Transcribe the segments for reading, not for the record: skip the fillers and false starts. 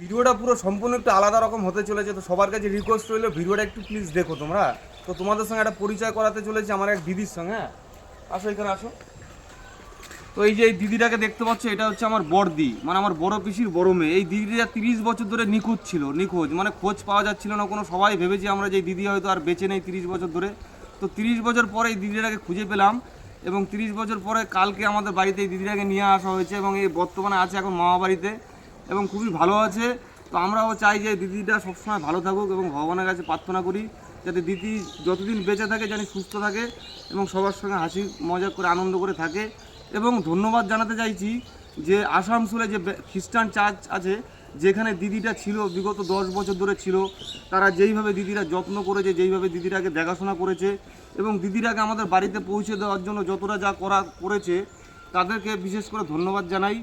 ভিডিওটা পুরো সম্পূর্ণ একটু আলাদা রকম হতে চলেছে, তো সবার কাছে রিকোয়েস্ট রইলো ভিডিওটা একটু প্লিজ দেখো তোমরা। তো তোমাদের সঙ্গে একটা পরিচয় করাতে চলেছি আমার এক দিদির সঙ্গে। হ্যাঁ, আসো এখানে আসো। তো এই যে এই দিদিটাকে দেখতে পাচ্ছ, এটা হচ্ছে আমার বড়দি, মানে আমার বড় পিসির বড় মেয়ে। এই দিদিটা 30 বছর ধরে নিখোঁজ ছিল, নিখোঁজ মানে খোঁজ পাওয়া যাচ্ছিল না কোনো। সবাই ভেবেছি আমরা যে দিদি হয়তো আর বেঁচে নেই 30 বছর ধরে। তো 30 বছর পরে এই দিদিটাকে খুঁজে পেলাম, এবং 30 বছর পরে কালকে আমাদের বাড়িতে এই দিদিটাকে নিয়ে আসা হয়েছে, এবং এই বর্তমানে আছে এখন মামা বাড়িতে এবং খুবই ভালো আছে। তো আমরাও চাই যে দিদিটা সবসময় ভালো থাকুক, এবং ভগবানের কাছে প্রার্থনা করি যাতে দিদি যতদিন বেঁচে থাকে জানি সুস্থ থাকে এবং সবার সঙ্গে হাসি মজা করে আনন্দ করে থাকে। এবং ধন্যবাদ জানাতে চাইছি যে আসানসোলে যে খ্রিস্টান চার্চ আছে, যেখানে দিদিটা ছিল বিগত 10 বছর ধরে ছিল, তারা যেইভাবে দিদিরা যত্ন করেছে, যেইভাবে দিদিটাকে দেখাশোনা করেছে এবং দিদিটাকে আমাদের বাড়িতে পৌঁছে দেওয়ার জন্য যতটা যা করেছে, তাদেরকে বিশেষ করে ধন্যবাদ জানাই,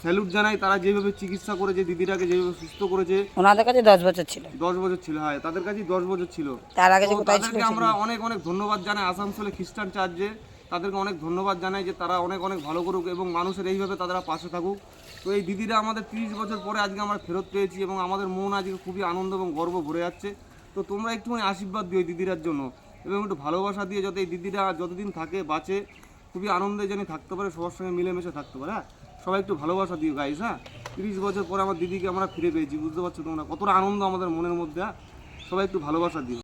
স্যালুট জানাই। তারা যেভাবে চিকিৎসা করেছে, দিদিটাকে যেভাবে সুস্থ করেছে। ওনাদের কাছে 10 বছর ছিল। 10 বছর ছিল, হ্যাঁ, তাদের কাছেই 10 বছর ছিল। তার আগে যে তো কোথায় ছিল তাদেরকে আমরা অনেক অনেক ধন্যবাদ জানাই। আসানসোলে খ্রিস্টান চার্চে তাদেরকে অনেক ধন্যবাদ জানাই যে তারা অনেক অনেক ভালো করুক এবং মানুষের এইভাবে তারা পাশে থাকুক। তো এই দিদিরা আমাদের 30 বছর পরে আজকে আমরা ফেরত পেয়েছি, এবং আমাদের মন আজকে খুবই আনন্দ এবং গর্ব ভরে যাচ্ছে। তো তোমরা একটুখানি আশীর্বাদ দিও এই দিদিরার জন্য, এবং একটু ভালোবাসা দিয়ে যাতে এই দিদিরা যতদিন থাকে বাঁচে খুবই আনন্দে যেন থাকতে পারে, সবার সঙ্গে মিলেমিশে থাকতে পারে। হ্যাঁ, সবাই একটু ভালোবাসা দিও গাইস। হ্যাঁ, 30 বছর পরে আমার দিদিকে আমরা ফিরে পেয়েছি, বুঝতে পারছো তোমরা কতটা আনন্দ আমাদের মনের মধ্যে। হ্যাঁ, সবাই একটু ভালোবাসা দিও।